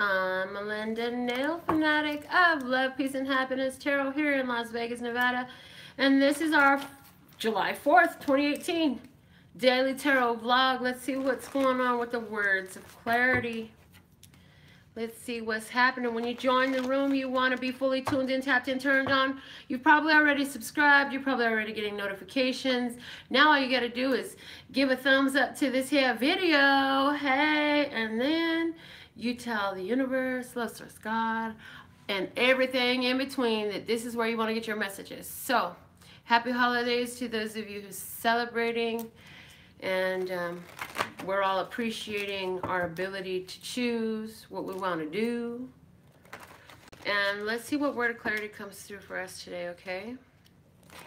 I'm Melinda, NailFanatic of Love, Peace, and Happiness Tarot here in Las Vegas, Nevada. And this is our July 4th, 2018 Daily Tarot Vlog. Let's see what's going on with the words of clarity. Let's see what's happening. When you join the room, you want to be fully tuned in, tapped in, turned on. You've probably already subscribed. You're probably already getting notifications. Now all you got to do is give a thumbs up to this here video. Hey, and then you tell the universe, love, source, God, and everything in between that this is where you want to get your messages. So, happy holidays to those of you who's celebrating. And we're all appreciating our ability to choose what we want to do. And let's see what word of clarity comes through for us today, okay?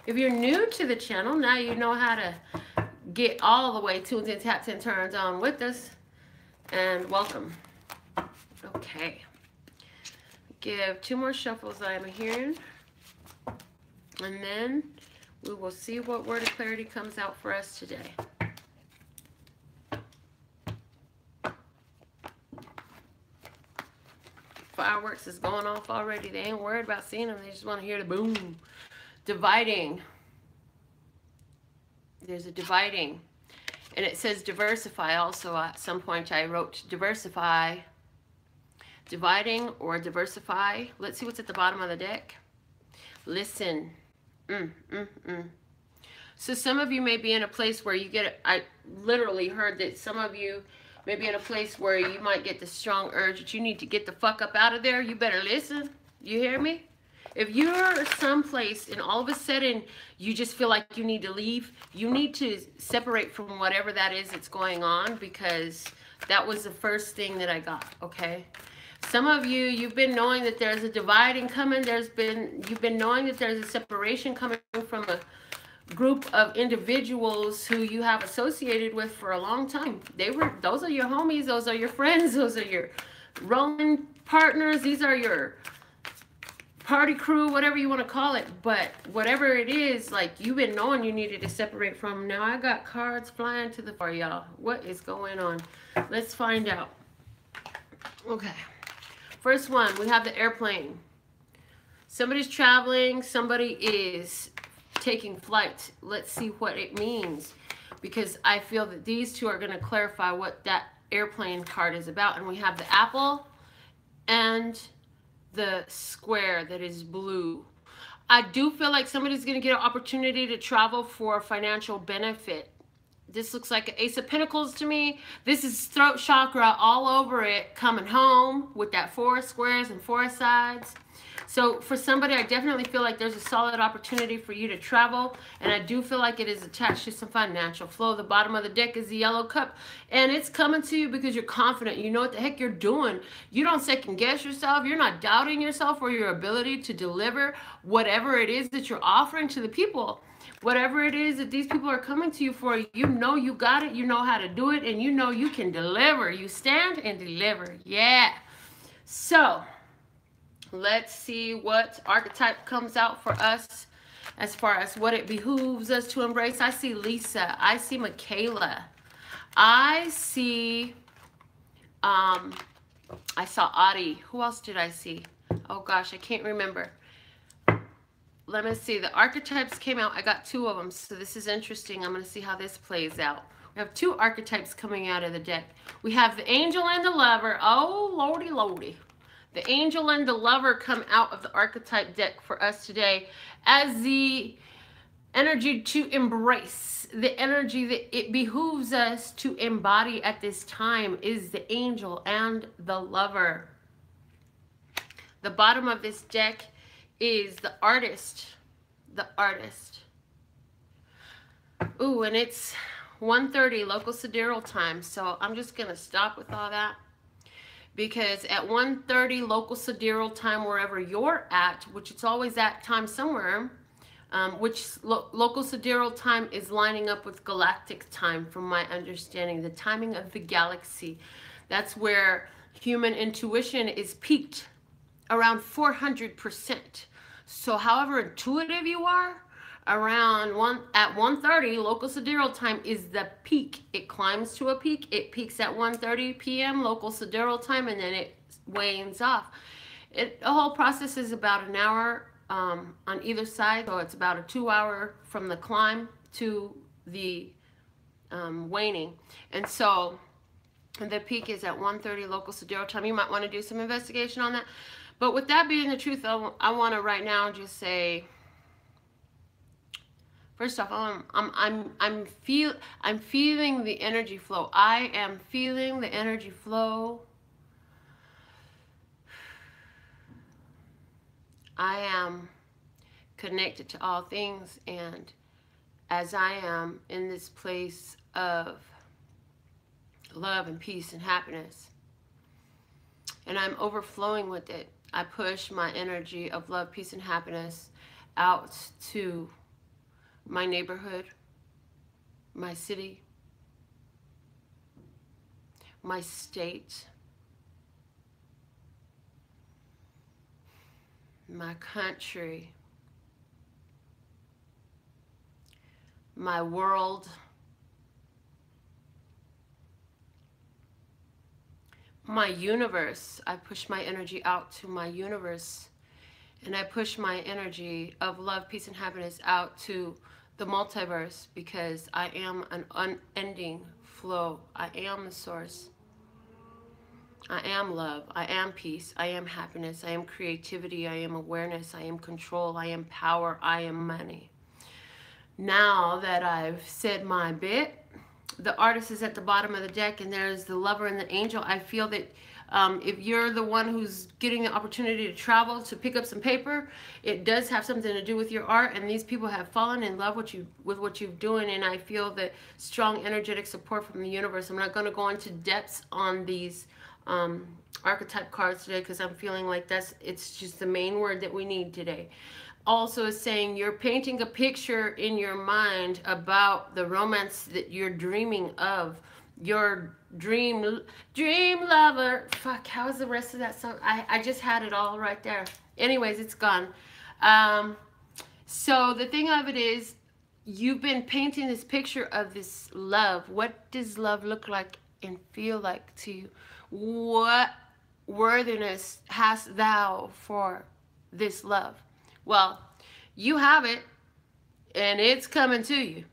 If you're new to the channel, now you know how to get all the way tuned in, tapped in, turned on with us. And welcome. Okay. Give 2 more shuffles I'm hearing. And then we will see what word of clarity comes out for us today. Fireworks is going off already. They ain't worried about seeing them. They just want to hear the boom. Dividing. There's a dividing. And it says diversify also. At some point I wrote diversify. Dividing or diversify. Let's see what's at the bottom of the deck. Listen. So some of you may be in a place where you get, I literally heard that some of you may be in a place where you might get the strong urge that you need to get the fuck up out of there. You better listen. You hear me? If you're someplace and all of a sudden you just feel like you need to leave, you need to separate from whatever that is that's going on, because that was the first thing that I got, okay? Some of you, you've been knowing that there's a dividing coming. You've been knowing that there's a separation coming from a group of individuals who you have associated with for a long time. Those are your homies, those are your friends, those are your rolling partners, these are your party crew, whatever you want to call it. But whatever it is, like, you've been knowing you needed to separate from. Now I got cards flying to the floor, y'all. What is going on? Let's find out. Okay. First one, we have the airplane. Somebody's traveling, somebody is taking flight. Let's see what it means, because I feel that these two are going to clarify what that airplane card is about. And we have the apple and the square that is blue. I do feel like somebody's going to get an opportunity to travel for financial benefit. This looks like an Ace of Pentacles to me. This is throat chakra all over it, coming home with that 4 squares and 4 sides. So for somebody, I definitely feel like there's a solid opportunity for you to travel. And I do feel like it is attached to some financial flow. The bottom of the deck is the yellow cup. And it's coming to you because you're confident. You know what the heck you're doing. You don't second guess yourself. You're not doubting yourself or your ability to deliver whatever it is that you're offering to the people. Whatever it is that these people are coming to you for, you know you got it. You know how to do it. And you know you can deliver. You stand and deliver. Yeah. So let's see what archetype comes out for us as far as what it behooves us to embrace. I see Lisa. I see Michaela. I see, I saw Adi. Who else did I see? Oh gosh, I can't remember. Let me see. The archetypes came out. I got 2 of them. So this is interesting. I'm going to see how this plays out. We have 2 archetypes coming out of the deck. We have the angel and the lover. Oh, lordy, lordy. The angel and the lover come out of the archetype deck for us today as the energy to embrace. The energy that it behooves us to embody at this time is the angel and the lover. The bottom of this deck is the artist. The artist. Ooh, and it's 1:30 local sidereal time. So I'm just going to stop with all that, because at 1:30 local sidereal time, wherever you're at, which it's always that time somewhere, which local sidereal time is lining up with galactic time, from my understanding, the timing of the galaxy. That's where human intuition is peaked, around 400%. So however intuitive you are, around 1:30 local sidereal time is the peak. It climbs to a peak. It peaks at 1:30 p.m. local sidereal time, and then it wanes off. The whole process is about an hour on either side, so it's about a 2-hour from the climb to the waning. And so the peak is at 1:30 local sidereal time. You might want to do some investigation on that. But with that being the truth, I want to right now just say, first off, I'm feeling the energy flow. I am feeling the energy flow. I am connected to all things, and as I am in this place of love and peace and happiness, and I'm overflowing with it, I push my energy of love, peace, and happiness out to my neighborhood, my city, my state, my country, my world, my universe. I push my energy out to my universe, and I push my energy of love, peace, and happiness out to the multiverse, because I am an unending flow. I am the source. I am love. I am peace. I am happiness. I am creativity. I am awareness. I am control. I am power. I am money. Now that I've said my bit, the artist is at the bottom of the deck, and there's the lover and the angel. I feel that if you're the one who's getting the opportunity to travel, to pick up some paper, it does have something to do with your art, and these people have fallen in love with what you're doing, and I feel that strong energetic support from the universe. I'm not going to go into depths on these archetype cards today, because I'm feeling like it's just the main word that we need today. Also is saying you're painting a picture in your mind about the romance that you're dreaming of, your dream lover. Fuck, how's the rest of that song? I just had it all right there. Anyways, it's gone. So the thing of it is, you've been painting this picture of this love. What does love look like and feel like to you? What worthiness hast thou for this love? Well, you have it, and it's coming to you.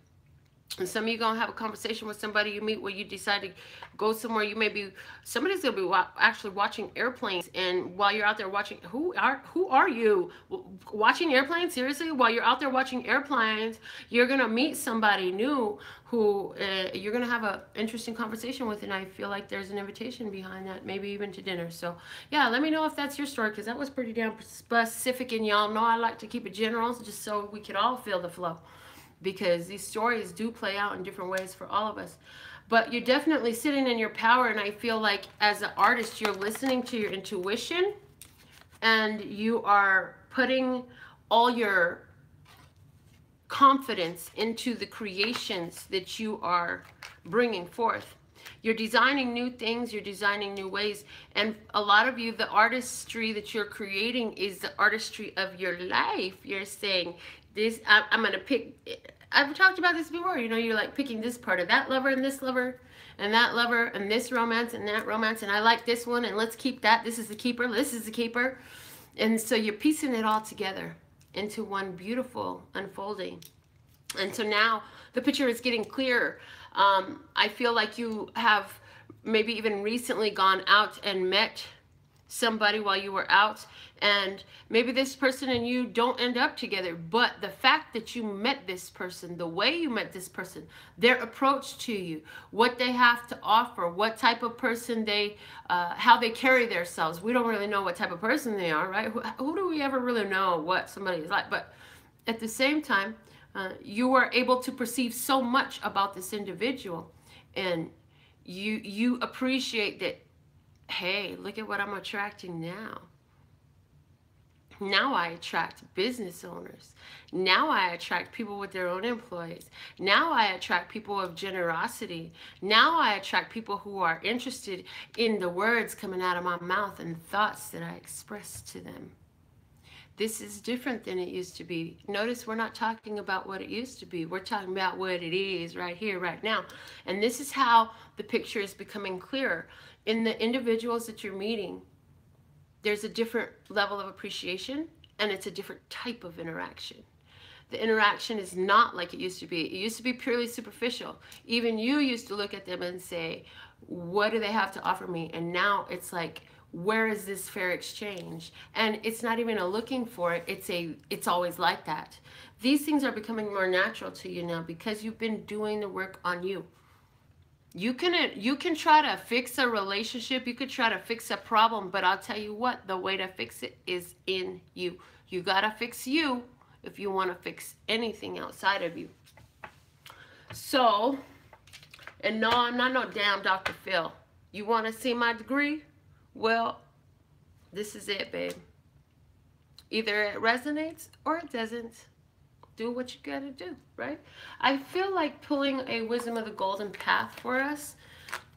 And some of you going to have a conversation with somebody you meet where you decide to go somewhere. You may be, somebody's going to be actually watching airplanes, and while you're out there watching, who are you? Watching airplanes? Seriously? While you're out there watching airplanes, you're going to meet somebody new who you're going to have an interesting conversation with, and I feel like there's an invitation behind that, maybe even to dinner. So, yeah, let me know if that's your story, because that was pretty damn specific, and y'all know I like to keep it general just so we could all feel the flow, because these stories do play out in different ways for all of us. But you're definitely sitting in your power, and I feel like as an artist, you're listening to your intuition, and you are putting all your confidence into the creations that you are bringing forth. You're designing new things, you're designing new ways, and a lot of you, the artistry that you're creating is the artistry of your life. You're saying, this, I'm going to pick, I've talked about this before, you know, you're like picking this part of that lover and this lover and that lover and this romance and that romance, and I like this one, and let's keep that, this is the keeper, this is the keeper. And so you're piecing it all together into one beautiful unfolding. And so now the picture is getting clearer. I feel like you have maybe even recently gone out and met somebody while you were out, and maybe this person and you don't end up together, but the fact that you met this person, the way you met this person, their approach to you, what they have to offer, what type of person they, how they carry themselves. We don't really know what type of person they are, right? Who do we ever really know what somebody is like? But at the same time, you are able to perceive so much about this individual, and you appreciate that. Hey, look at what I'm attracting now. Now I attract business owners. Now I attract people with their own employees. Now I attract people of generosity. Now I attract people who are interested in the words coming out of my mouth and thoughts that I express to them. This is different than it used to be. Notice we're not talking about what it used to be. We're talking about what it is right here, right now. And this is how the picture is becoming clearer. In the individuals that you're meeting, there's a different level of appreciation, and it's a different type of interaction. The interaction is not like it used to be. It used to be purely superficial. Even you used to look at them and say, what do they have to offer me? And now it's like, where is this fair exchange? And it's not even a looking for it. It's always like that. These things are becoming more natural to you now because you've been doing the work on you. You can try to fix a relationship. You could try to fix a problem, but I'll tell you what, the way to fix it is in you. You got to fix you if you want to fix anything outside of you. So, and no, I'm not no damn Dr. Phil. You want to see my degree? Well, this is it, babe. Either it resonates or it doesn't. Do what you gotta do, right? I feel like pulling a wisdom of the golden path for us,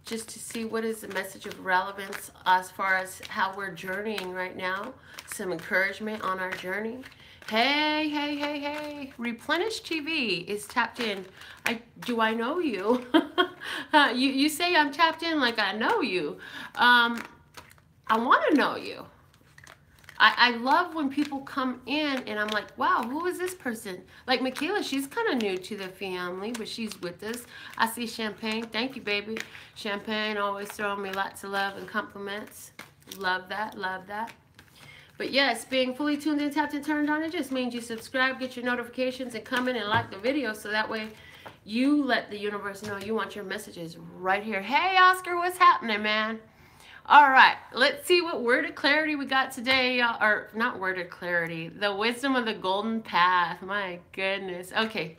just to see what is the message of relevance as far as how we're journeying right now. Some encouragement on our journey. Hey, hey, hey, hey. Replenish TV is tapped in. Do I know you? You say I'm tapped in like I know you. I want to know you. I love when people come in and I'm like, wow, who is this person? Like Michaela, she's kind of new to the family, but she's with us. I see Champagne. Thank you, baby. Champagne always throwing me lots of love and compliments. Love that, love that. But yes, being fully tuned in, tapped and turned on, it just means you subscribe, get your notifications, and come in and like the video so that way you let the universe know you want your messages right here. Hey, Oscar, what's happening, man? All right, let's see what word of clarity we got today. Or not word of clarity, the wisdom of the golden path. My goodness. Okay.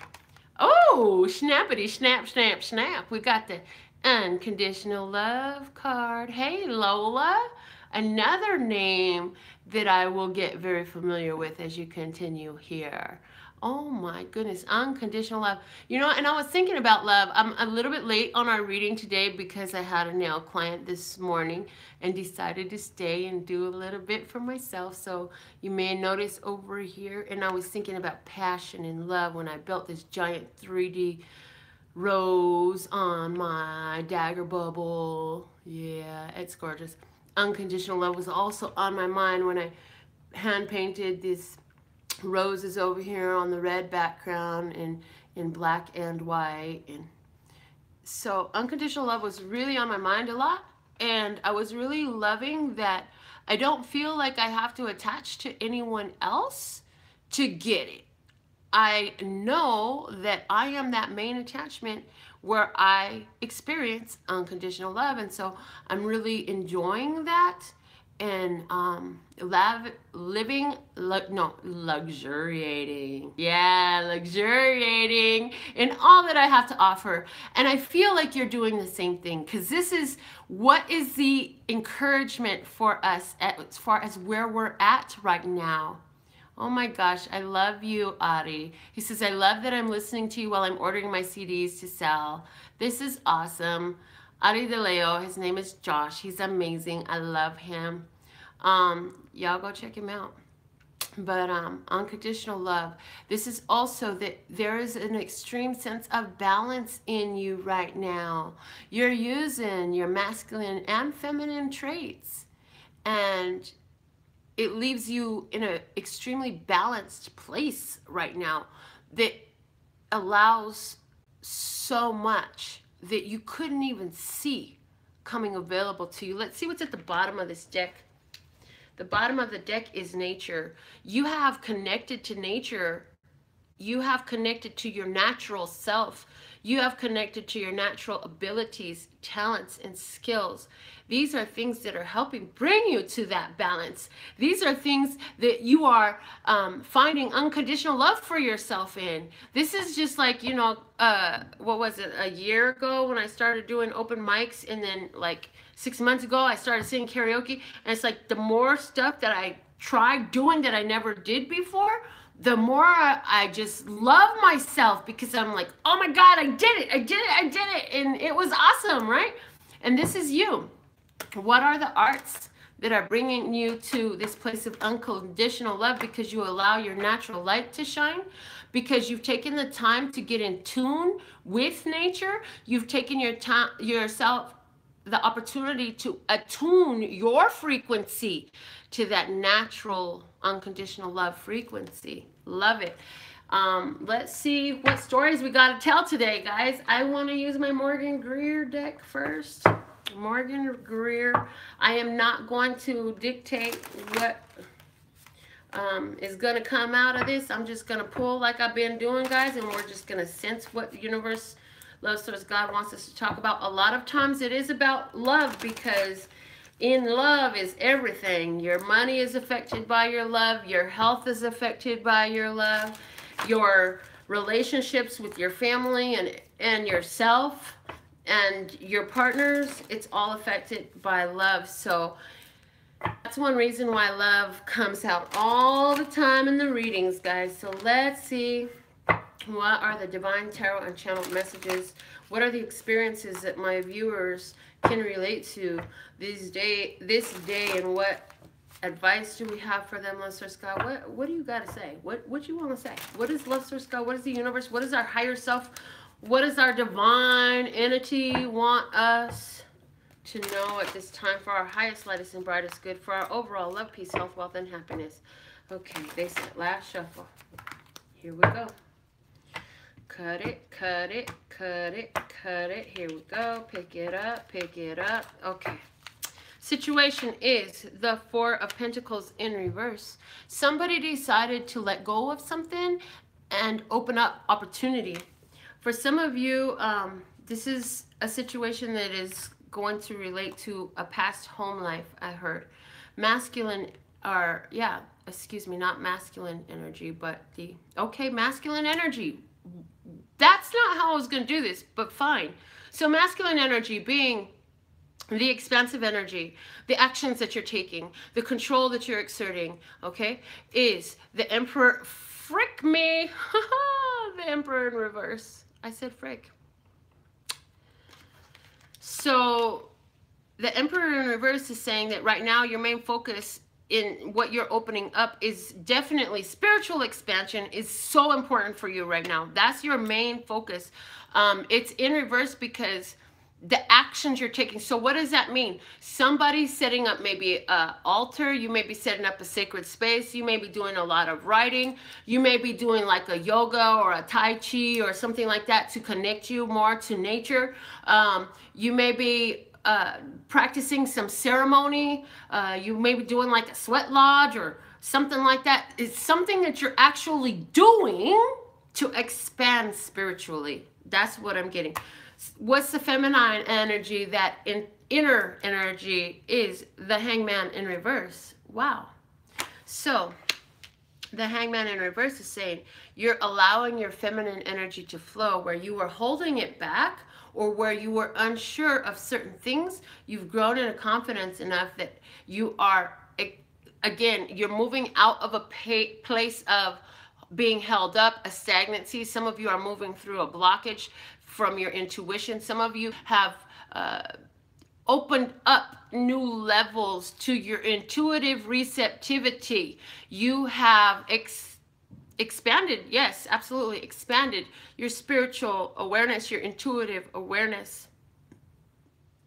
Oh, snappity, snap, snap, snap. We got the unconditional love card. Hey, Lola. Another name that I will get very familiar with as you continue here. Oh my goodness, unconditional love. You know, and I was thinking about love. I'm a little bit late on our reading today because I had a nail client this morning and decided to stay and do a little bit for myself. So you may notice over here, and I was thinking about passion and love when I built this giant 3D rose on my dagger bubble. Yeah, it's gorgeous. Unconditional love was also on my mind when I hand painted this roses over here on the red background and in black and white. And so unconditional love was really on my mind a lot, and I was really loving that I don't feel like I have to attach to anyone else to get it. I know that I am that main attachment where I experience unconditional love, and so I'm really enjoying that and luxuriating. Yeah, luxuriating in all that I have to offer. And I feel like you're doing the same thing, because this is what is the encouragement for us as far as where we're at right now. Oh my gosh, I love you, Ari. He says, I love that I'm listening to you while I'm ordering my CDs to sell. This is awesome. Ari De Leo, his name is Josh. He's amazing. I love him. Y'all go check him out. But unconditional love. This is also that there is an extreme sense of balance in you right now. You're using your masculine and feminine traits, and it leaves you in an extremely balanced place right now that allows so much that you couldn't even see coming available to you. Let's see what's at the bottom of this deck. The bottom of the deck is nature. You have connected to nature. You have connected to your natural self. You have connected to your natural abilities, talents, and skills. These are things that are helping bring you to that balance. These are things that you are finding unconditional love for yourself in. This is just like, you know, what was it, a year ago when I started doing open mics, and then like 6 months ago I started singing karaoke, and it's like the more stuff that I tried doing that I never did before, the more I just love myself, because I'm like, oh my God, I did it, I did it, I did it, and it was awesome, right? And this is you. What are the arts that are bringing you to this place of unconditional love because you allow your natural light to shine, because you've taken the time to get in tune with nature. You've taken yourself the opportunity to attune your frequency to that natural unconditional love frequency. Love it. Let's see what stories we got to tell today, guys. I want to use my Morgan Greer deck first. Morgan Greer. I am not going to dictate what is going to come out of this. I'm just going to pull like I've been doing, guys, and we're just going to sense what the universe, love, source, God wants us to talk about. A lot of times it is about love, because in love is everything. Your money is affected by your love. Your health is affected by your love. Your relationships with your family and yourself and your partners, it's all affected by love. So that's one reason why love comes out all the time in the readings, guys. So let's see, what are the divine tarot and channel messages? What are the experiences that my viewers can relate to this day, and what advice do we have for them, love, source, God? What do you got to say? What you want to say? What is love, source, God? What is the universe? What is our higher self? What does our divine entity want us to know at this time for our highest, lightest, and brightest good, for our overall love, peace, health, wealth, and happiness? Okay, they said last shuffle. Here we go. Cut it, cut it, cut it, cut it. Here we go. Pick it up, pick it up. Okay. Situation is the Four of Pentacles in reverse. Somebody decided to let go of something and open up opportunity. For some of you, this is a situation that is going to relate to a past home life, I heard. Masculine, or yeah, excuse me, not masculine energy, but masculine energy. That's not how I was going to do this, but fine. So masculine energy being the expansive energy, the actions that you're taking, the control that you're exerting, okay, is the Emperor. Frick me. The Emperor in reverse. I said frick. So the Emperor in reverse is saying that right now your main focus in what you're opening up is definitely spiritual expansion is so important for you right now. That's your main focus. It's in reverse because the actions you're taking. So what does that mean? Somebody's setting up maybe an altar. You may be setting up a sacred space. You may be doing a lot of writing. You may be doing like a yoga or a tai chi or something like that to connect you more to nature. You may be practicing some ceremony. You may be doing like a sweat lodge or something like that. It's something that you're actually doing to expand spiritually. That's what I'm getting. What's the feminine energy? That inner energy is the Hangman in reverse. Wow. So the Hangman in reverse is saying you're allowing your feminine energy to flow where you were holding it back, or where you were unsure of certain things. You've grown in a confidence enough that you are, again, you're moving out of a place of being held up, a stagnancy. Some of you are moving through a blockage from your intuition. Some of you have opened up new levels to your intuitive receptivity. You have expanded, yes, absolutely, expanded your spiritual awareness, your intuitive awareness.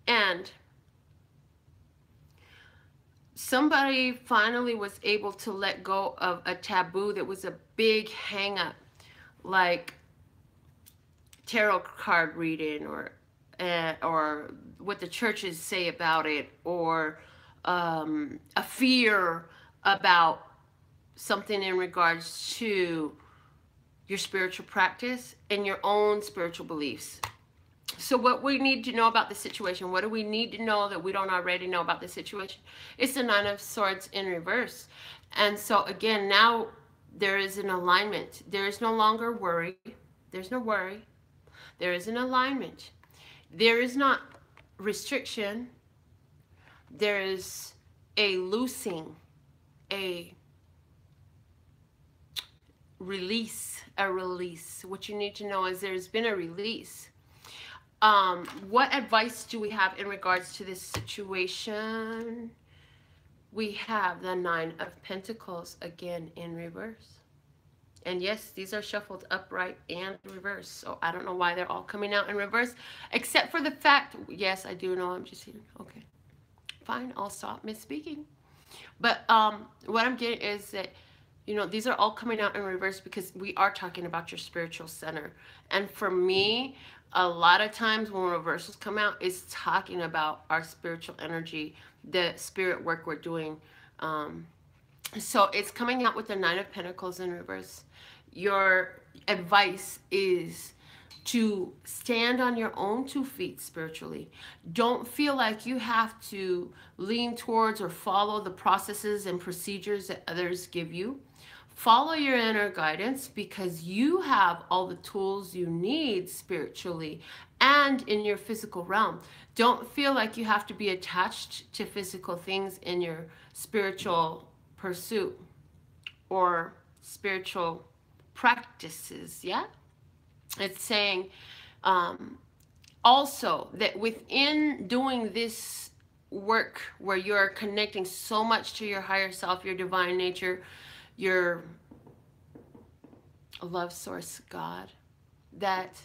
And somebody finally was able to let go of a taboo that was a big hang up, like tarot card reading, or what the churches say about it, or a fear about something in regards to your spiritual practice and your own spiritual beliefs. So what we need to know about the situation, what do we need to know that we don't already know about the situation? It's the Nine of Swords in reverse. And so again, now there is an alignment. There is no longer worry. There's no worry. There is an alignment. There is not restriction. There is a loosing, a release. What you need to know is there's been a release. What advice do we have in regards to this situation? we have the Nine of Pentacles again in reverse. And yes, these are shuffled upright and reverse. So I don't know why they're all coming out in reverse, except for the fact, yes, I do know, I'm just here. Okay, fine, I'll stop misspeaking. But what I'm getting is that, you know, these are all coming out in reverse because we are talking about your spiritual center. And for me, a lot of times when reversals come out, it's talking about our spiritual energy, the spirit work we're doing. So it's coming out with the Nine of Pentacles in reverse. Your advice is to stand on your own 2 feet spiritually. Don't feel like you have to lean towards or follow the processes and procedures that others give you. Follow your inner guidance because you have all the tools you need spiritually and in your physical realm. Don't feel like you have to be attached to physical things in your spiritual pursuit or spiritual practices. Yeah, it's saying also that within doing this work where you're connecting so much to your higher self, your divine nature, your love source, God, that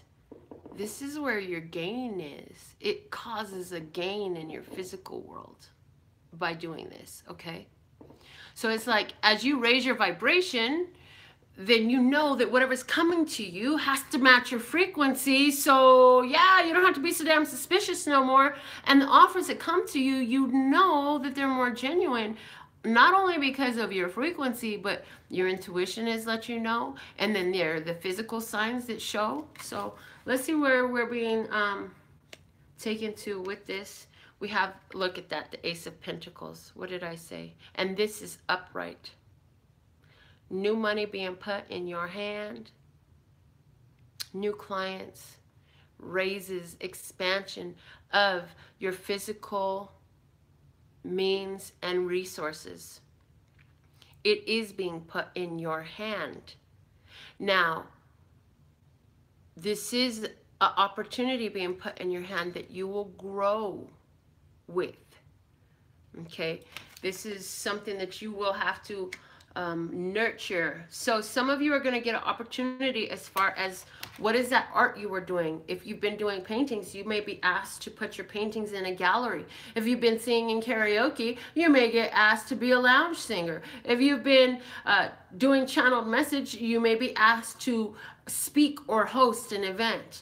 this is where your gain is. It causes a gain in your physical world by doing this, okay? So it's like, as you raise your vibration, then you know that whatever's coming to you has to match your frequency. So yeah, you don't have to be so damn suspicious no more. And the offers that come to you, you know that they're more genuine. Not only because of your frequency, but your intuition is let you know. And then there are the physical signs that show. So let's see where we're being taken to with this. We have, look at that, the Ace of Pentacles. What did I say? And this is upright. New money being put in your hand. New clients. Raises, expansion of your physical means and resources. It is being put in your hand. Now, this is an opportunity being put in your hand that you will grow with. Okay, this is something that you will have to nurture. So some of you are going to get an opportunity as far as what is that art you were doing. If you've been doing paintings, you may be asked to put your paintings in a gallery. If you've been singing karaoke, you may get asked to be a lounge singer. If you've been doing channeled message, you may be asked to speak or host an event.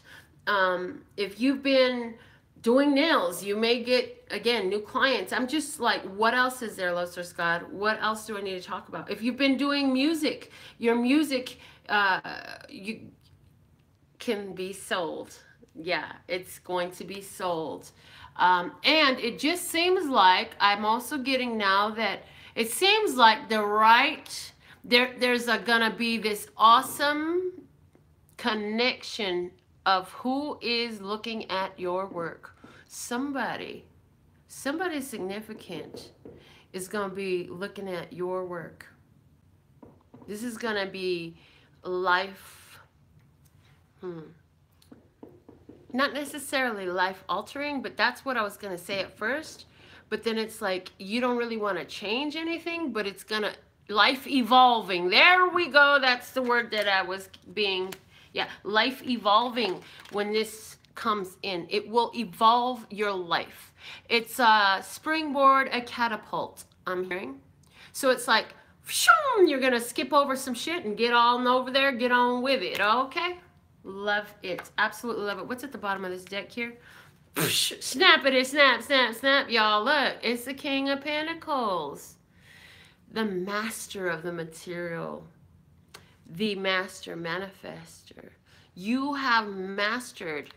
If you've been doing nails, you may get, again, new clients. I'm just like, what else is there, Love Source God? What else do I need to talk about? If you've been doing music, your music, you can be sold. Yeah, it's going to be sold. And it just seems like, I'm also getting now that it seems like the right, there's gonna be this awesome connection of who is looking at your work. Somebody significant is going to be looking at your work. This is going to be life, not necessarily life altering, but that's what I was going to say at first. But then it's like, you don't really want to change anything, but it's going to, life evolving. There we go. That's the word that I was being, yeah, life evolving. When this comes in, it will evolve your life. It's a springboard, a catapult, I'm hearing. So it's like, you're gonna skip over some shit and get on over there, get on with it. Okay, love it, absolutely love it. What's at the bottom of this deck here? Snappity snap snap snap, y'all. Look, it's the King of Pentacles, the master of the material, the master manifester. You have mastered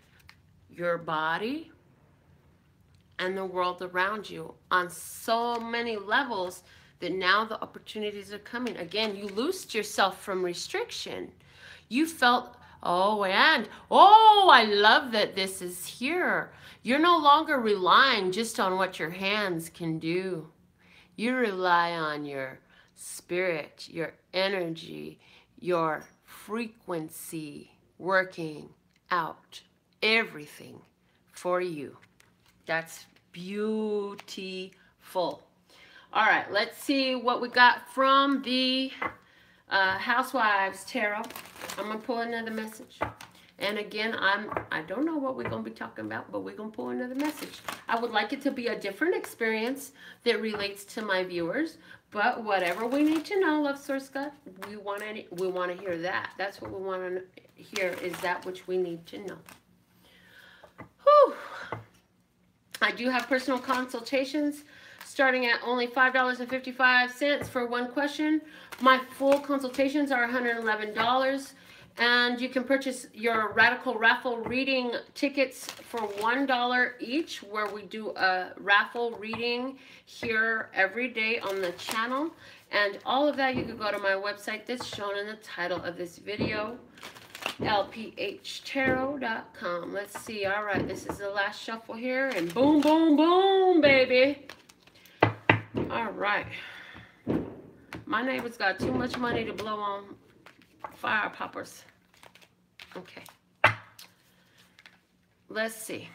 your body and the world around you on so many levels that now the opportunities are coming. Again, you loosed yourself from restriction. You felt, I love that this is here. You're no longer relying just on what your hands can do. You rely on your spirit, your energy, your frequency working out everything for you. That's beautiful. All right, let's see what we got from the Housewives Tarot. I'm going to pull another message. And again, I don't know what we're going to be talking about, but we're going to pull another message. I would like it to be a different experience that relates to my viewers, but whatever we need to know, Love Source God, we want to hear that. That's what we want to hear, is that which we need to know. Whew. I do have personal consultations starting at only $5.55 for one question. My full consultations are $111. And you can purchase your Radical Raffle reading tickets for $1 each, where we do a raffle reading here every day on the channel. And all of that, you can go to my website that's shown in the title of this video, LPHtarot.com. Let's see. All right, this is the last shuffle here. And boom, boom, boom, baby. All right. My neighbor's got too much money to blow on fire poppers. Okay. Let's see.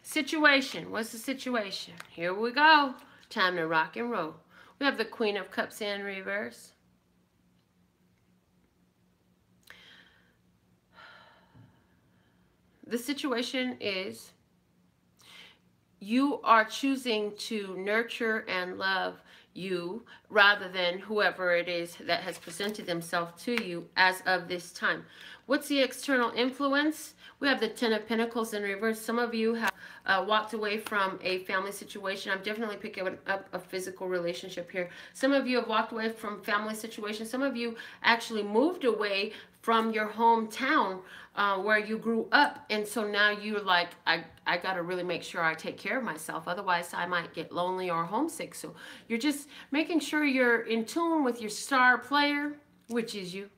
Situation. What's the situation? Here we go. Time to rock and roll. We have the Queen of Cups in reverse. The situation is you are choosing to nurture and love you rather than whoever it is that has presented themselves to you as of this time. What's the external influence? We have the Ten of Pentacles in reverse. Some of you have walked away from a family situation. I'm definitely picking up a physical relationship here. Some of you have walked away from family situations. Some of you actually moved away from your hometown where you grew up, and so now you're like, I got to really make sure I take care of myself, otherwise I might get lonely or homesick. So you're just making sure you're in tune with your star player, which is you,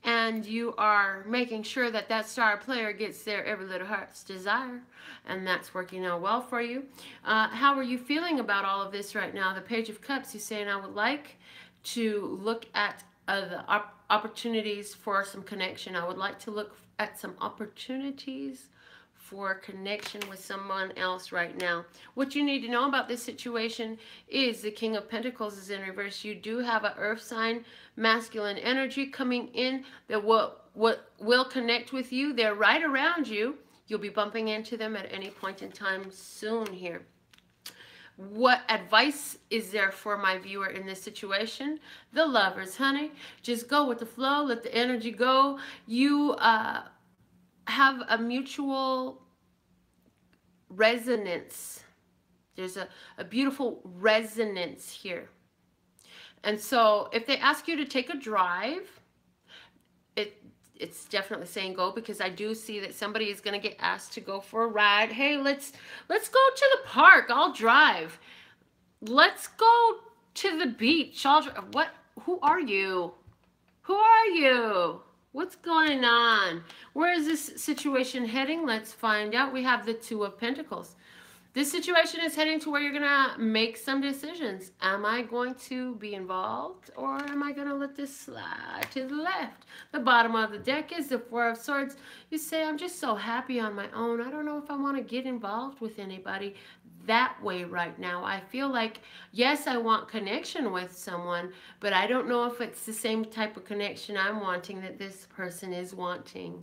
and you are making sure that that star player gets their every little heart's desire, and that's working out well for you. How are you feeling about all of this right now? The Page of Cups, he's saying, I would like to look at the opportunities for some connection. I would like to look at some opportunities for connection with someone else right now. What you need to know about this situation is the King of Pentacles is in reverse. You do have an earth sign, masculine energy coming in that will connect with you. They're right around you. You'll be bumping into them at any point in time soon here. What advice is there for my viewer in this situation? The Lovers, honey. Just go with the flow. Let the energy go. You have a mutual resonance. There's a beautiful resonance here. And so if they ask you to take a drive, it's definitely saying go, because I do see that somebody is going to get asked to go for a ride. Hey, let's go to the park. I'll drive. Let's go to the beach. What? Who are you? Who are you? What's going on? Where is this situation heading? Let's find out. We have the Two of Pentacles. This situation is heading to where you're going to make some decisions. Am I going to be involved, or am I going to let this slide to the left? The bottom of the deck is the Four of Swords. You say, I'm just so happy on my own. I don't know if I want to get involved with anybody that way right now. I feel like, yes, I want connection with someone, but I don't know if it's the same type of connection I'm wanting that this person is wanting.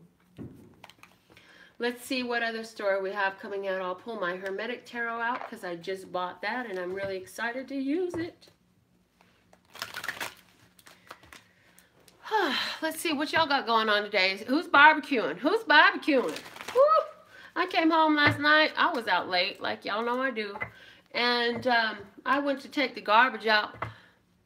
Let's see what other story we have coming out. I'll pull my Hermetic Tarot out because I just bought that and I'm really excited to use it. Let's see what y'all got going on today. Who's barbecuing? Who's barbecuing? Woo! I came home last night. I was out late, like y'all know I do. And I went to take the garbage out.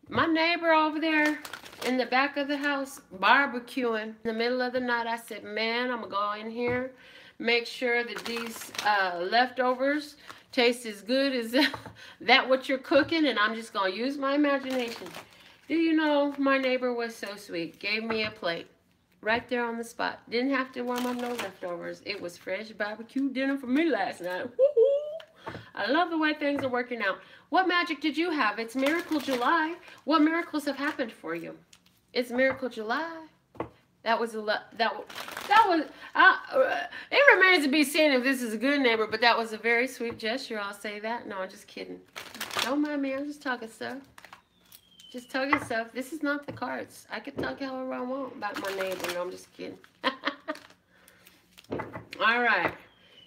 My neighbor over there in the back of the house barbecuing in the middle of the night. I said, man, I'm going to go in here, make sure that these leftovers taste as good as that what you're cooking, and I'm just going to use my imagination. Do you know, my neighbor was so sweet. Gave me a plate right there on the spot. Didn't have to warm up no leftovers. It was fresh barbecue dinner for me last night. Woo-hoo! I love the way things are working out. What magic did you have? It's Miracle July. What miracles have happened for you? It's Miracle July. That was it remains to be seen if this is a good neighbor, but that was a very sweet gesture. I'll say that. No, I'm just kidding. Don't mind me. I'm just talking stuff. Just talking stuff. This is not the cards. I can talk however I want about my neighbor. No, I'm just kidding. All right.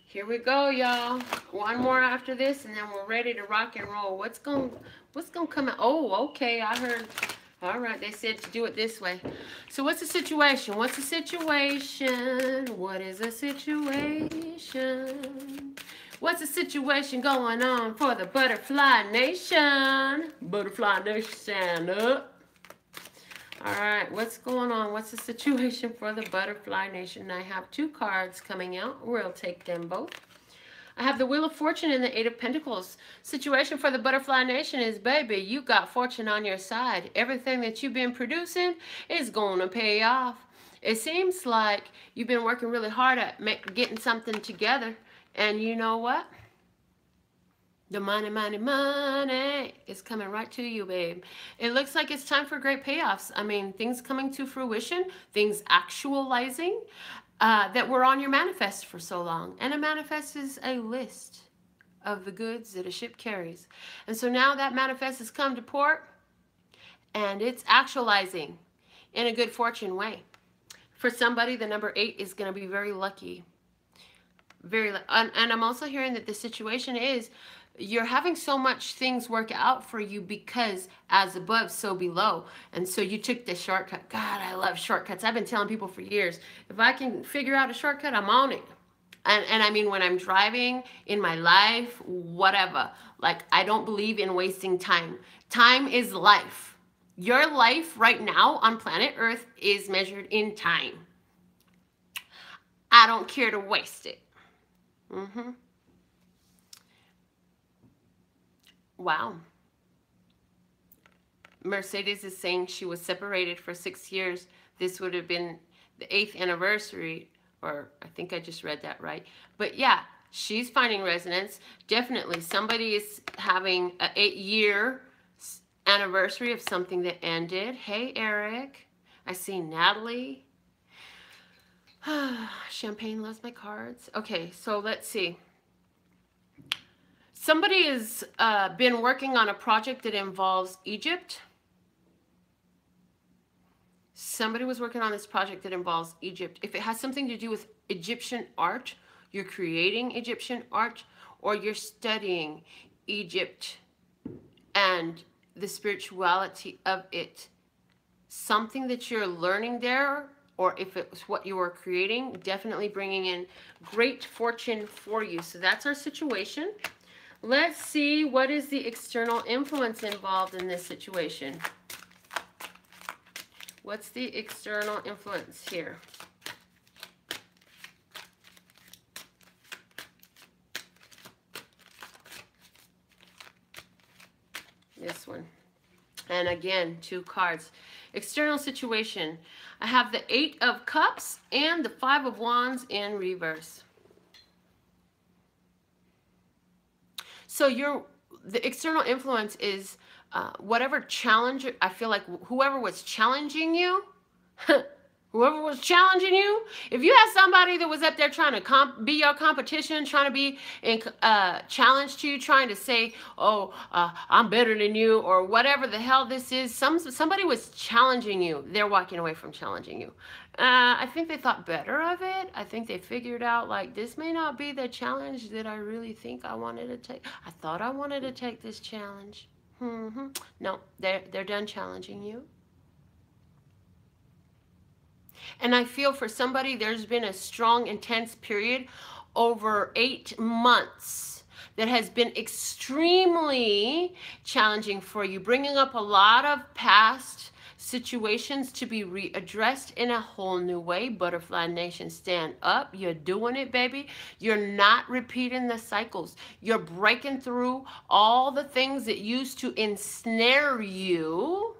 Here we go, y'all. One more after this, and then we're ready to rock and roll. What's gonna come out? Oh, okay. I heard. All right. They said to do it this way. So what's the situation? What's the situation? What is the situation? What's the situation going on for the Butterfly Nation? Butterfly Nation, stand up. All right, what's going on? What's the situation for the Butterfly Nation? I have 2 cards coming out. We'll take them both. I have the Wheel of Fortune and the 8 of Pentacles. Situation for the Butterfly Nation is, baby, you got fortune on your side. Everything that you've been producing is going to pay off. It seems like you've been working really hard at getting something together. And you know what? The money, money, money is coming right to you, babe. It looks like it's time for great payoffs. I mean, things coming to fruition, things actualizing that were on your manifest for so long. And a manifest is a list of the goods that a ship carries. And so now that manifest has come to port and it's actualizing in a good fortune way. For somebody, the number 8 is going to be very lucky. And I'm also hearing that the situation is you're having so much things work out for you because as above, so below. And so you took the shortcut. God, I love shortcuts. I've been telling people for years, if I can figure out a shortcut, I'm on it. And I mean, when I'm driving, in my life, whatever. Like, I don't believe in wasting time. Time is life. Your life right now on planet Earth is measured in time. I don't care to waste it. Wow. Mercedes is saying she was separated for 6 years. This would have been the 8th anniversary, or I think I just read that right. But yeah, she's finding resonance. Definitely somebody is having an 8-year anniversary of something that ended. Hey, Eric. I see Natalie. Champagne loves my cards. Okay, so let's see. Somebody has been working on a project that involves Egypt. Somebody was working on this project that involves Egypt. If it has something to do with Egyptian art, you're creating Egyptian art, or you're studying Egypt and the spirituality of it. Something that you're learning there, or if it was what you were creating, definitely bringing in great fortune for you. So that's our situation. Let's see, what is the external influence involved in this situation? What's the external influence here? This one. And again, 2 cards. External situation. I have the 8 of Cups and the 5 of Wands in reverse. So the external influence is whatever challenge, I feel like whoever was challenging you, whoever was challenging you, if you had somebody that was up there trying to be your competition, trying to be in challenge to you, trying to say, oh, I'm better than you, or whatever the hell this is, somebody was challenging you. They're walking away from challenging you. I think they thought better of it. I think they figured out, like, this may not be the challenge that I really think I wanted to take. I thought I wanted to take this challenge. No, they're done challenging you. And I feel for somebody, there's been a strong, intense period over 8 months that has been extremely challenging for you, bringing up a lot of past situations to be readdressed in a whole new way. Butterfly Nation, stand up. You're doing it, baby. You're not repeating the cycles. You're breaking through all the things that used to ensnare you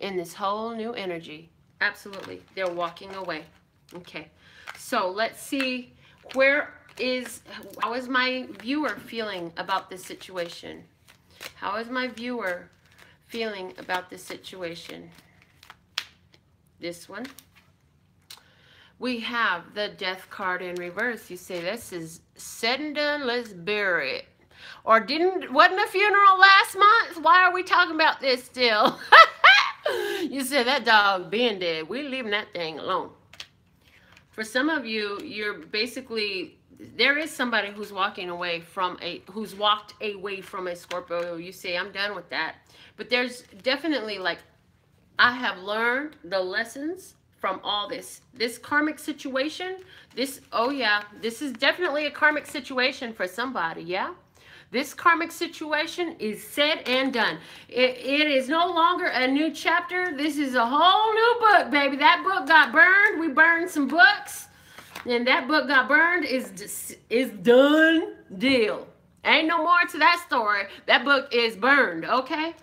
in this whole new energy. Absolutely. They're walking away. Okay. So let's see, how is my viewer feeling about this situation? How is my viewer feeling about this situation? This one. We have the Death card in reverse. You say, this is said and done. Let's bury it. Or wasn't a funeral last month? Why are we talking about this still? You said that dog being dead. We're leaving that thing alone. For some of you, you're basically, there is somebody who's walking away from who's walked away from a Scorpio. You say, I'm done with that. But there's definitely like, I have learned the lessons from all this karmic situation. Oh yeah, this is definitely a karmic situation for somebody, yeah? This karmic situation is said and done. It is no longer a new chapter. This is a whole new book, baby. That book got burned. We burned some books, and that book got burned. Is done deal. Ain't no more to that story. That book is burned, okay?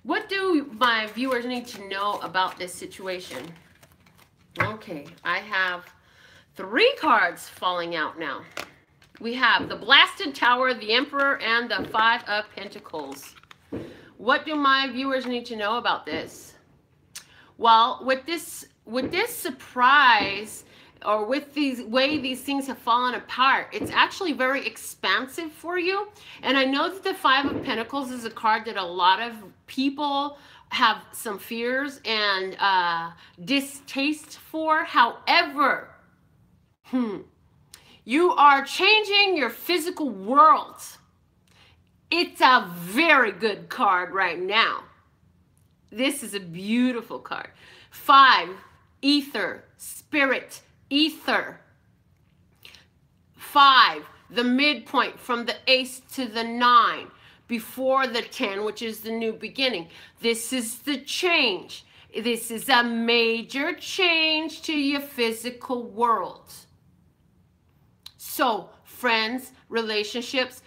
What do my viewers need to know about this situation? Okay, I have 3 cards falling out now. We have the Blasted Tower, the Emperor, and the 5 of Pentacles. What do my viewers need to know about this? Well, with this surprise, or with these things have fallen apart, it's actually very expansive for you. And I know that the 5 of Pentacles is a card that a lot of people have some fears and distaste for. However, you are changing your physical world. It's a very good card right now. This is a beautiful card. 5, ether, spirit, ether. 5, the midpoint from the ace to the 9, before the 10, which is the new beginning. This is the change. This is a major change to your physical world. So, friends, relationships,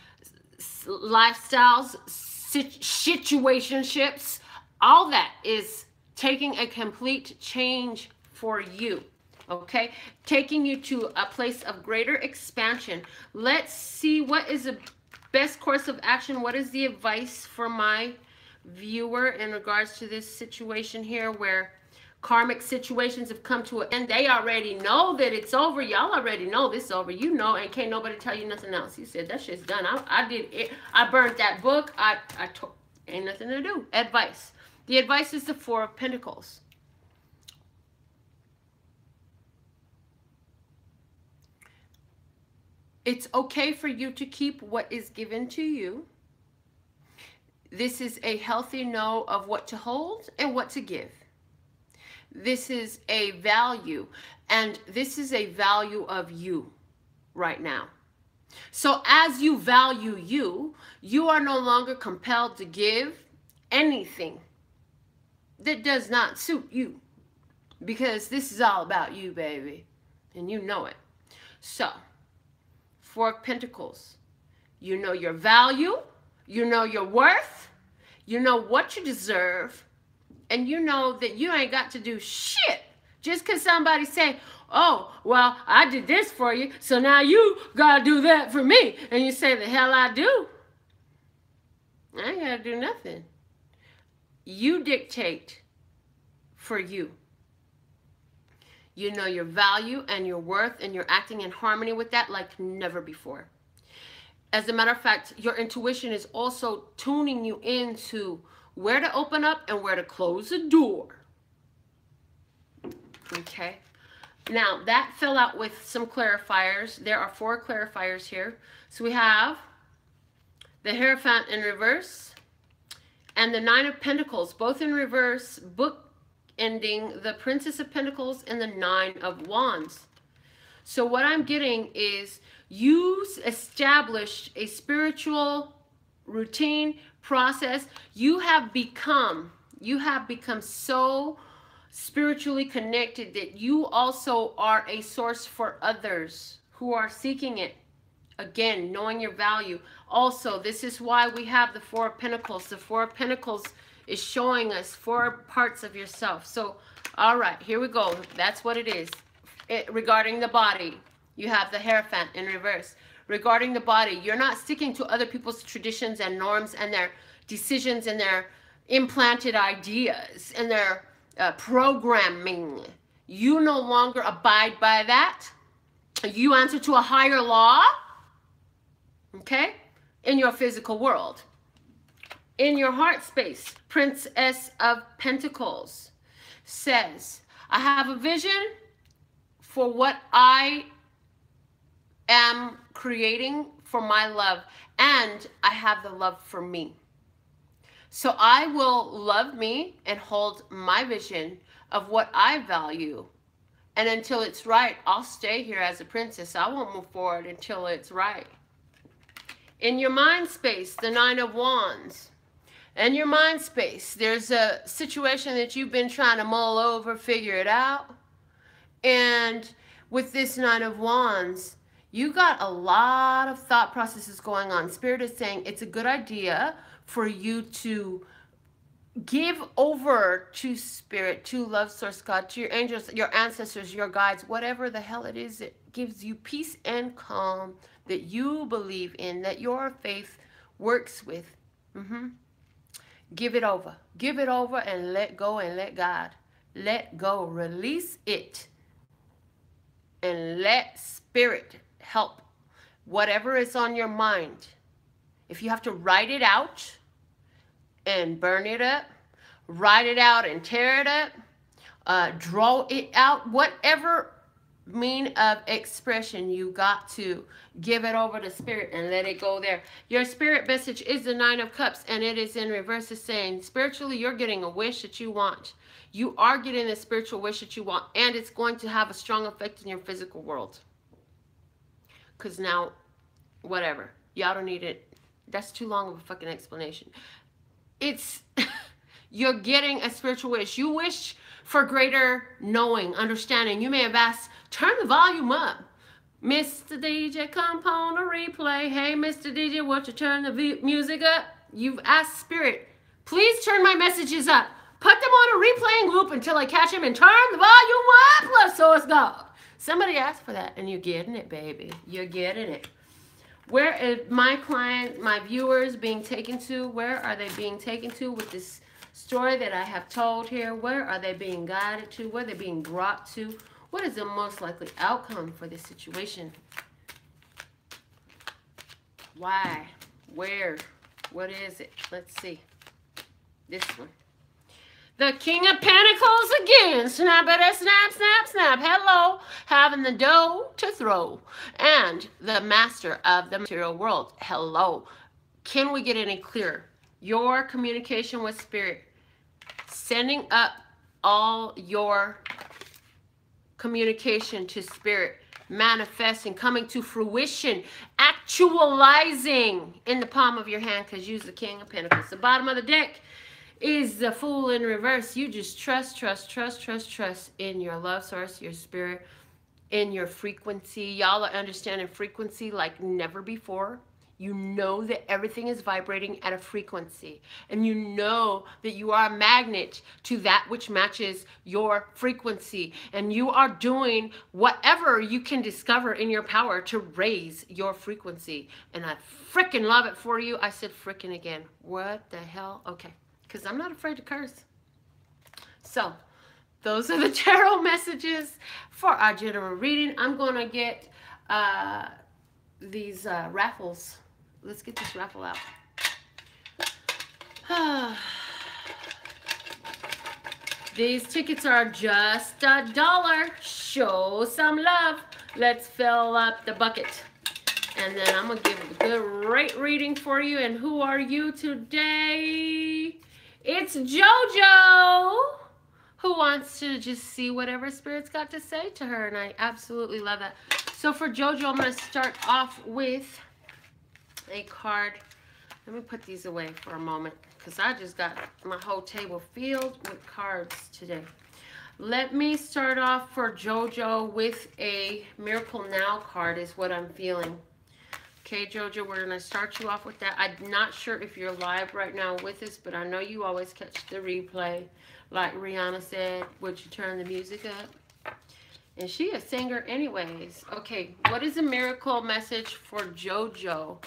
lifestyles, situationships, all that is taking a complete change for you, okay? Taking you to a place of greater expansion. Let's see what is the best course of action. What is the advice for my viewer in regards to this situation here where karmic situations have come to an end? They already know that it's over. Y'all already know this is over. You know, and can't nobody tell you nothing else. You said that shit's done. I did it. I burnt that book. Ain't nothing to do. Advice. The advice is the 4 of Pentacles. It's okay for you to keep what is given to you. This is a healthy know of what to hold and what to give. This is a value, and this is a value of you right now. So as you value you, you are no longer compelled to give anything that does not suit you, because this is all about you, baby, and you know it. So, 4 of Pentacles, you know your value, you know your worth, you know what you deserve, and you know that you ain't got to do shit just because somebody say, oh, well, I did this for you, so now you gotta do that for me. And you say, the hell I do. I ain't gotta do nothing. You dictate for you. You know your value and your worth, and you're acting in harmony with that like never before. As a matter of fact, your intuition is also tuning you into where to open up and where to close the door. Okay. Now, that fell out with some clarifiers. There are 4 clarifiers here. So we have the Hierophant in reverse and the 9 of Pentacles, both in reverse, bookending the Princess of Pentacles and the 9 of Wands. So what I'm getting is you established a spiritual routine, process. You have become so spiritually connected that you also are a source for others who are seeking it. Again, knowing your value. Also, this is why we have the 4 of Pentacles. The 4 of Pentacles is showing us 4 parts of yourself. So, all right, here we go. That's what it is. Regarding the body, you have the Hierophant in reverse. Regarding the body, you're not sticking to other people's traditions and norms and their decisions and their implanted ideas and their programming. You no longer abide by that. You answer to a higher law. Okay? in your physical world. In your heart space, Princess of Pentacles says, I have a vision for what I am creating for my love, and I have the love for me. So I will love me and hold my vision of what I value. And until it's right, I'll stay here as a princess. I won't move forward until it's right. In your mind space, the Nine of Wands. In your mind space, there's a situation that you've been trying to mull over, figure it out. And with this Nine of Wands, you got a lot of thought processes going on. Spirit is saying it's a good idea for you to give over to Spirit, to love source God, to your angels, your ancestors, your guides, whatever the hell it is that gives you peace and calm, that you believe in, that your faith works with. Give it over. Give it over and let go and let God. Let go. Release it. And let Spirit help. Whatever is on your mind. If you have to write it out and burn it up, write it out and tear it up, draw it out, whatever mean of expression, you got to give it over to Spirit and let it go there. Your spirit message is the Nine of Cups, and it is in reverse. It's saying spiritually you're getting a wish that you want. You are getting a spiritual wish that you want, and it's going to have a strong effect in your physical world. Because now, whatever, y'all don't need it. That's too long of a fucking explanation. It's you're getting a spiritual wish. You wish for greater knowing, understanding. You may have asked, turn the volume up. Mr. DJ, come on a replay. Hey, Mr. DJ, won't you turn the music up? You've asked Spirit, please turn my messages up. Put them on a replaying loop until I catch them and turn the volume up. Love source God. Somebody asked for that, and you're getting it, baby. You're getting it. Where is my client, my viewers being taken to? Where are they being taken to with this story that I have told here? Where are they being guided to? Where are they being brought to? What is the most likely outcome for this situation? Why? Where? What is it? Let's see. This one. The King of Pentacles again. Snap it, snap, snap, snap. Hello. Having the dough to throw. And the master of the material world. Hello. Can we get any clearer? Your communication with Spirit. Sending up all your communication to Spirit. Manifesting, coming to fruition. Actualizing in the palm of your hand, because you're the King of Pentacles. The bottom of the deck is the Fool in reverse. You just trust, trust, trust, trust, trust in your love source, your Spirit, in your frequency. Y'all are understanding frequency like never before. You know that everything is vibrating at a frequency. And you know that you are a magnet to that which matches your frequency. And you are doing whatever you can discover in your power to raise your frequency. And I freaking love it for you. I said freaking again. What the hell? Okay. Because I'm not afraid to curse. So, those are the tarot messages for our general reading. I'm going to get these raffles. Let's get this raffle out. These tickets are just $1. Show some love. Let's fill up the bucket. And then I'm going to give a great reading for you. And who are you today? It's JoJo, who wants to just see whatever Spirit's got to say to her. And I absolutely love that. So for JoJo, I'm going to start off with a card. Let me put these away for a moment, because I just got my whole table filled with cards today. Let me start off for JoJo with a Miracle Now card is what I'm feeling. Okay, JoJo, we're going to start you off with that. I'm not sure if you're live right now with us, but I know you always catch the replay. Like Rihanna said, would you turn the music up? And she a singer anyways. Okay, what is a miracle message for JoJo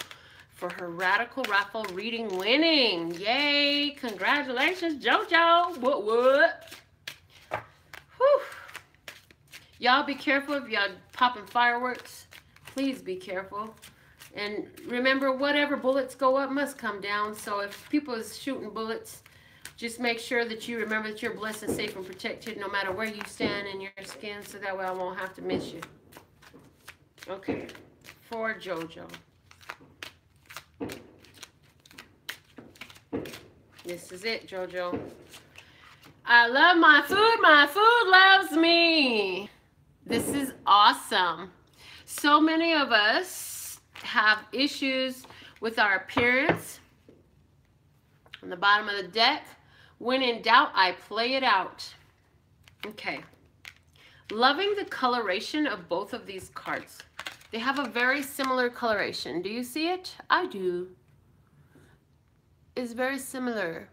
for her Radical Raffle reading winning? Yay! Congratulations, JoJo! What? Whew. Y'all be careful if y'all popping fireworks. Please be careful. And remember, whatever bullets go up must come down. So if people is shooting bullets, just make sure that you remember that you're blessed and safe and protected no matter where you stand in your skin, so that way I won't have to miss you. Okay, for JoJo. This is it, JoJo. I love my food loves me. This is awesome. So many of us have issues with our appearance. On the bottom of the deck, when in doubt, I play it out. Okay. Loving the coloration of both of these cards. They have a very similar coloration. Do you see it? I do. It's very similar.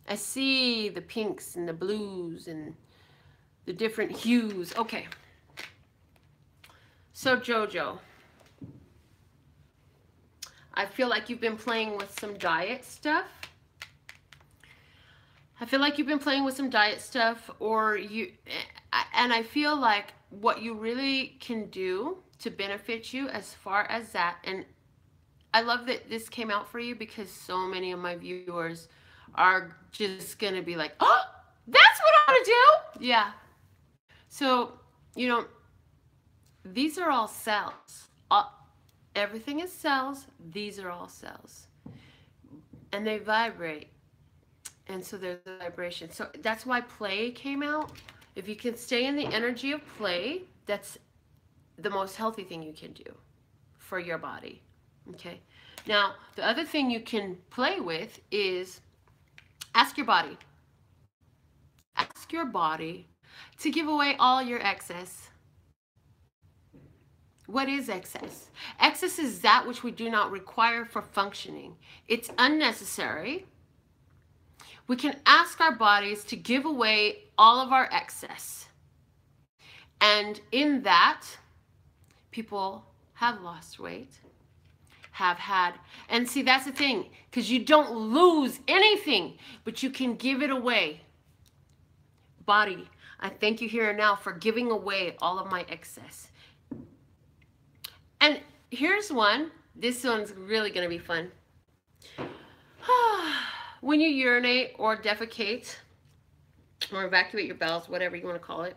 I see the pinks and the blues and the different hues. Okay. So JoJo, I feel like you've been playing with some diet stuff. Or you, and I feel like what you really can do to benefit you as far as that, and I love that this came out for you because so many of my viewers are just gonna be like, oh, that's what I want to do. Yeah. So, you know, these are all cells. Everything is cells. These are all cells. And they vibrate. And so there's a vibration. So that's why play came out. If you can stay in the energy of play, that's the most healthy thing you can do for your body. Okay. Now, the other thing you can play with is ask your body. Ask your body to give away all your excess. What is excess? Excess is that which we do not require for functioning. It's unnecessary. We can ask our bodies to give away all of our excess. And in that, people have lost weight, have had, and see, that's the thing, because you don't lose anything, but you can give it away. Body, I thank you here and now for giving away all of my excess. And here's one. This one's really going to be fun. When you urinate or defecate or evacuate your bowels, whatever you want to call it,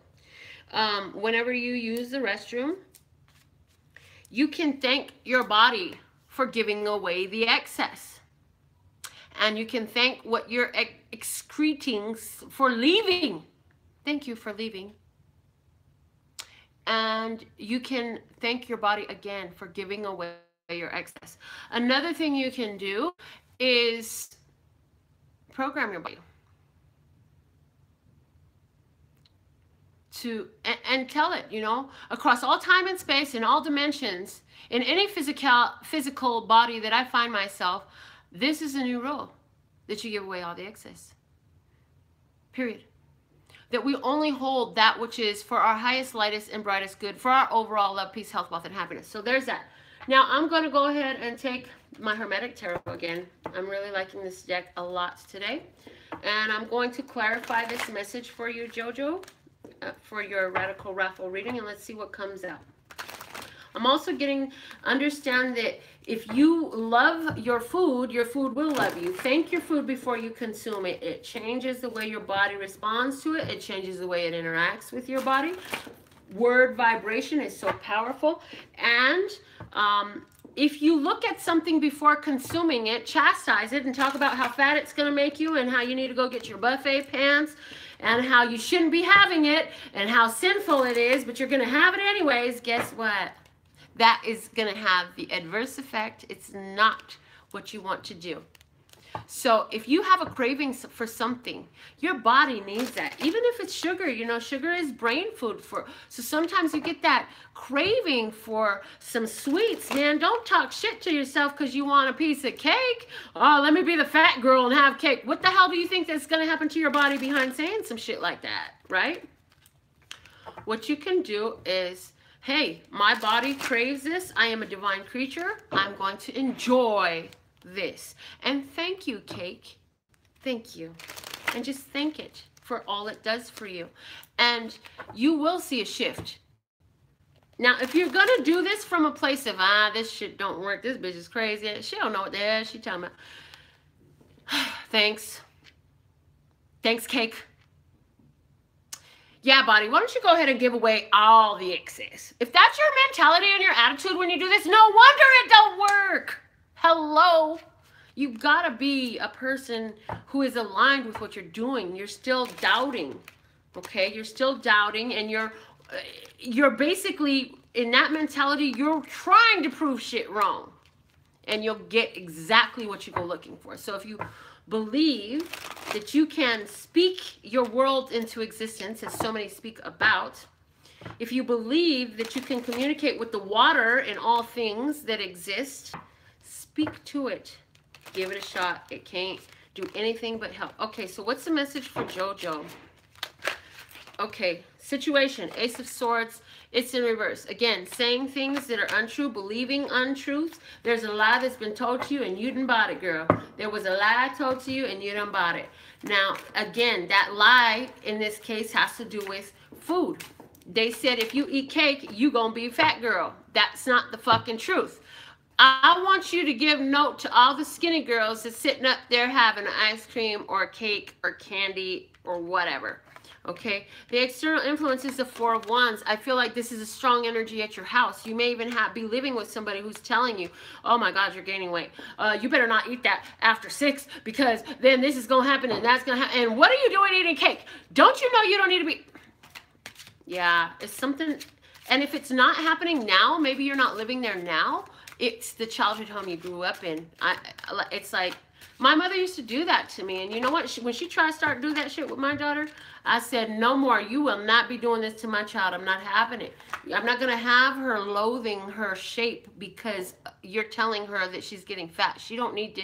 whenever you use the restroom, you can thank your body for giving away the excess. And you can thank what you're excreting for leaving. Thank you for leaving. And you can thank your body again for giving away your excess. Another thing you can do is program your body to, and tell it, you know, across all time and space, in all dimensions, in any physical body that I find myself, this is a new rule, that you give away all the excess. Period. That we only hold that which is for our highest, lightest, and brightest good, for our overall love, peace, health, wealth, and happiness. So there's that. Now I'm going to go ahead and take my Hermetic Tarot again. I'm really liking this deck a lot today. And I'm going to clarify this message for you, JoJo, for your Radical Raffle reading, and let's see what comes out. I'm also understand that if you love your food will love you. Thank your food before you consume it. It changes the way your body responds to it. It changes the way it interacts with your body. Word vibration is so powerful. And if you look at something before consuming it, chastise it and talk about how fat it's going to make you and how you need to go get your buffet pants and how you shouldn't be having it and how sinful it is, but you're going to have it anyways, guess what? That is going to have the adverse effect. It's not what you want to do. So if you have a craving for something, your body needs that. Even if it's sugar, you know, sugar is brain food so sometimes you get that craving for some sweets. Man, don't talk shit to yourself because you want a piece of cake. Oh, let me be the fat girl and have cake. What the hell do you think that's going to happen to your body behind saying some shit like that, right? What you can do is, hey, my body craves this. I am a divine creature. I'm going to enjoy this. And thank you, cake. Thank you. And just thank it for all it does for you. And you will see a shift. Now, if you're going to do this from a place of, this shit don't work, this bitch is crazy, she don't know what the hell she talking about. Thanks. Thanks, cake. Yeah, body, why don't you go ahead and give away all the excess? If that's your mentality and your attitude when you do this, no wonder it don't work. Hello. You've got to be a person who is aligned with what you're doing. You're still doubting, okay? You're still doubting, and you're basically, in that mentality, you're trying to prove shit wrong. And you'll get exactly what you go looking for. So if you believe that you can speak your world into existence, as so many speak about, if you believe that you can communicate with the water and all things that exist, speak to it. Give it a shot. It can't do anything but help. Okay, so what's the message for JoJo? Okay, situation, Ace of Swords, it's in reverse. Again, saying things that are untrue, believing untruths. There's a lie that's been told to you and you didn't bought it, girl. There was a lie told to you and you didn't bought it. Now, again, that lie in this case has to do with food. They said if you eat cake, you gonna be a fat girl. That's not the fucking truth. I want you to give note to all the skinny girls that's sitting up there having ice cream or cake or candy or whatever. Okay, the external influence is the Four of Wands. I feel like this is a strong energy at your house. You may even be living with somebody who's telling you, oh my God, you're gaining weight. You better not eat that after 6 because then this is going to happen and that's going to happen. And what are you doing eating cake? Don't you know you don't need to be... Yeah, it's something... And if it's not happening now, maybe you're not living there now, it's the childhood home you grew up in. It's like... My mother used to do that to me. And you know what? When she tried to start doing that shit with my daughter, I said, no more. You will not be doing this to my child. I'm not having it. I'm not going to have her loathing her shape because you're telling her that she's getting fat. She don't need to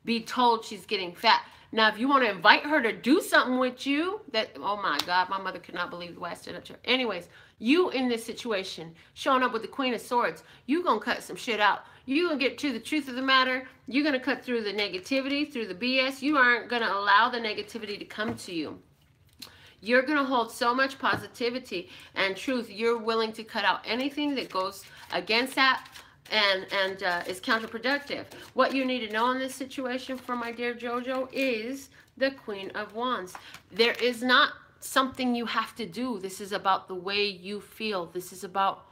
be told she's getting fat. Now, if you want to invite her to do something with you, that, oh my God, my mother could not believe the way I stood up to her. Anyways, you in this situation, showing up with the Queen of Swords, you going to cut some shit out. You're going to get to the truth of the matter. You're going to cut through the negativity, through the BS. You aren't going to allow the negativity to come to you. You're going to hold so much positivity and truth. You're willing to cut out anything that goes against that and is counterproductive. What you need to know in this situation for my dear JoJo is the Queen of Wands. There is not something you have to do. This is about the way you feel. This is about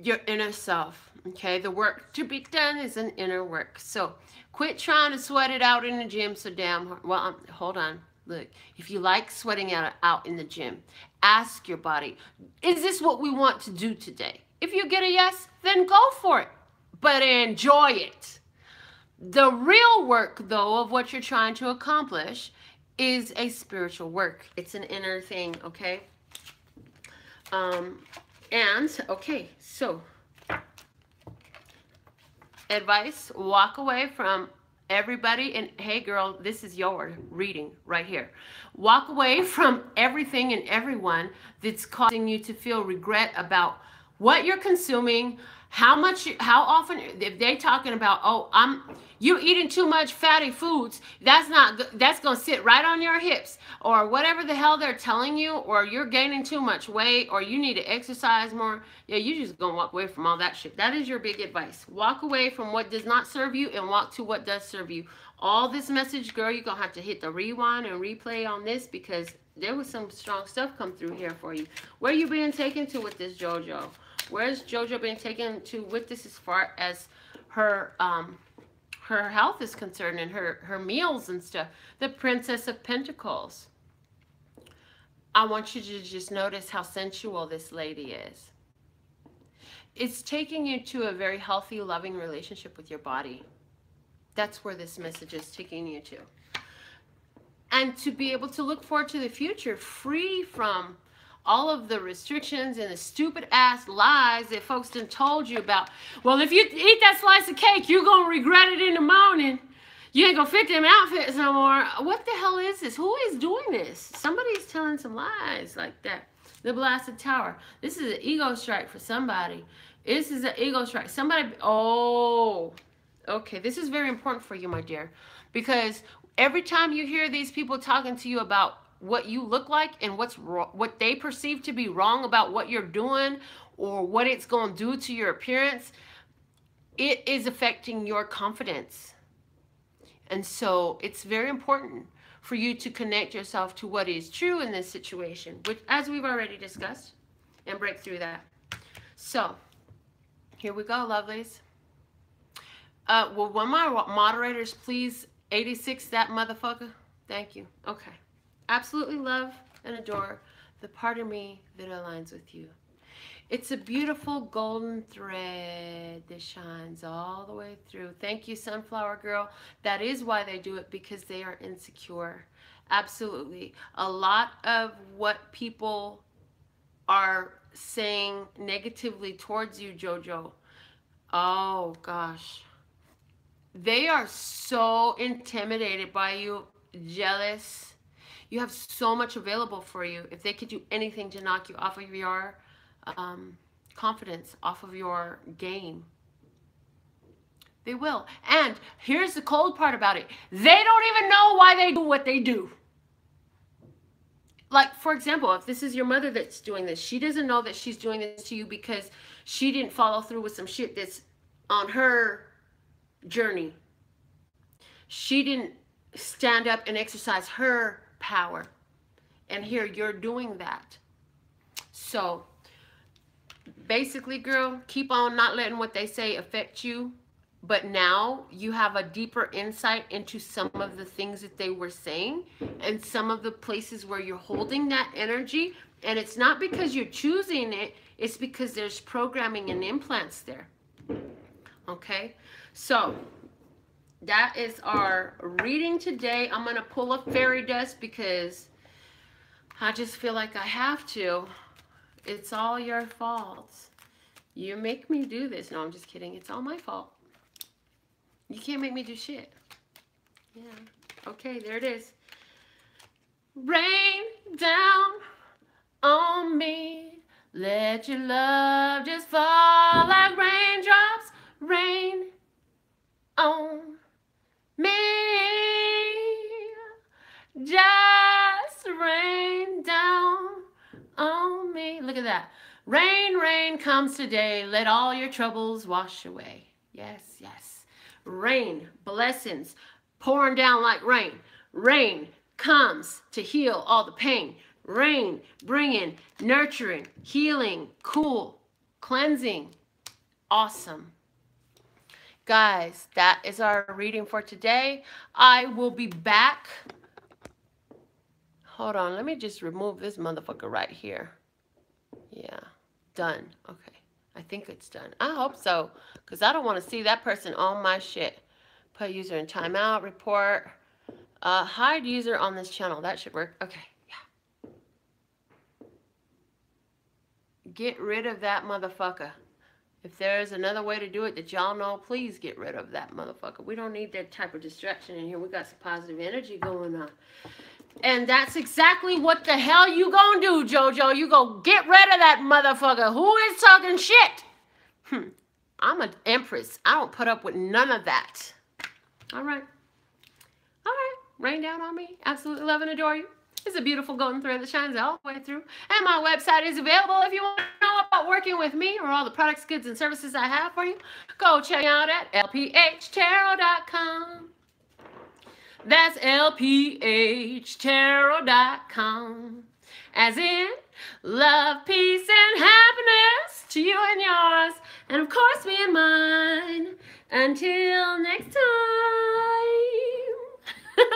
your inner self. Okay, the work to be done is an inner work. So quit trying to sweat it out in the gym so damn hard. Well, hold on. Look, if you like sweating it out in the gym, ask your body, is this what we want to do today? If you get a yes, then go for it, but enjoy it. The real work, though, of what you're trying to accomplish is a spiritual work. It's an inner thing, okay? Okay, so advice, walk away from everybody. And hey girl, this is your reading right here. Walk away from everything and everyone that's causing you to feel regret about what you're consuming, how often, if they're talking about, oh, you eating too much fatty foods, that's gonna sit right on your hips, or whatever the hell they're telling you, or you're gaining too much weight, or you need to exercise more. Yeah, you just gonna walk away from all that shit. That is your big advice. Walk away from what does not serve you and walk to what does serve you. All this message, girl, you're gonna have to hit the rewind and replay on this because there was some strong stuff come through here for you. Where you being taken to with this JoJo? Where's JoJo being taken to with this as far as her her health is concerned and her meals and stuff? The Princess of Pentacles. I want you to just notice how sensual this lady is. It's taking you to a very healthy, loving relationship with your body. That's where this message is taking you to. And to be able to look forward to the future, free from all of the restrictions and the stupid ass lies that folks done told you about. Well, if you eat that slice of cake, you're going to regret it in the morning. You ain't going to fit them outfits no more. What the hell is this? Who is doing this? Somebody's telling some lies like that. The Blasted Tower. This is an ego strike for somebody. This is an ego strike. Somebody, oh, okay. This is very important for you, my dear. Because every time you hear these people talking to you about what you look like and what they perceive to be wrong about what you're doing or what it's going to do to your appearance, it is affecting your confidence. And so it's very important for you to connect yourself to what is true in this situation, which, as we've already discussed, and break through that. So here we go, lovelies. Will one of my moderators please 86 that motherfucker? Thank you. Okay. Absolutely love and adore the part of me that aligns with you. It's a beautiful golden thread that shines all the way through. Thank you, Sunflower Girl. That is why they do it, because they are insecure. Absolutely. A lot of what people are saying negatively towards you, JoJo, oh gosh, they are so intimidated by you, jealous. You have so much available for you. If they could do anything to knock you off of your confidence, off of your game, they will. And here's the cold part about it. They don't even know why they do what they do. Like, for example, if this is your mother that's doing this, she doesn't know that she's doing this to you because she didn't follow through with some shit that's on her journey. She didn't stand up and exercise her power. And here you're doing that. So basically, girl, keep on not letting what they say affect you. But now you have a deeper insight into some of the things that they were saying and some of the places where you're holding that energy. And it's not because you're choosing it. It's because there's programming and implants there. Okay? So that is our reading today. I'm going to pull a fairy dust because I just feel like I have to. It's all your fault. You make me do this. No, I'm just kidding. It's all my fault. You can't make me do shit. Yeah. Okay, there it is. Rain down on me. Let your love just fall like raindrops. Rain on me. Just rain down on me. Look at that. Rain, rain comes today. Let all your troubles wash away. Yes, yes. Rain, blessings, pouring down like rain. Rain comes to heal all the pain. Rain, bringing, nurturing, healing, cool, cleansing. Awesome. Guys, that is our reading for today. I will be back. Hold on, let me just remove this motherfucker right here. Yeah, done. Okay. I think it's done. I hope so, because I don't want to see that person on my shit. Put user in timeout, report, hide user on this channel. That should work. Okay, yeah. Get rid of that motherfucker. If there's another way to do it that y'all know, please get rid of that motherfucker. We don't need that type of distraction in here. We got some positive energy going on. And that's exactly what the hell you gonna do, JoJo. You go get rid of that motherfucker. Who is talking shit? I'm an empress. I don't put up with none of that. All right. All right. Rain down on me. Absolutely love and adore you. It's a beautiful golden thread that shines all the way through. And my website is available if you want to know about working with me or all the products, goods, and services I have for you. Go check out at LPHtarot.com. That's LPHtarot.com. As in, love, peace, and happiness to you and yours. And of course, me and mine. Until next time.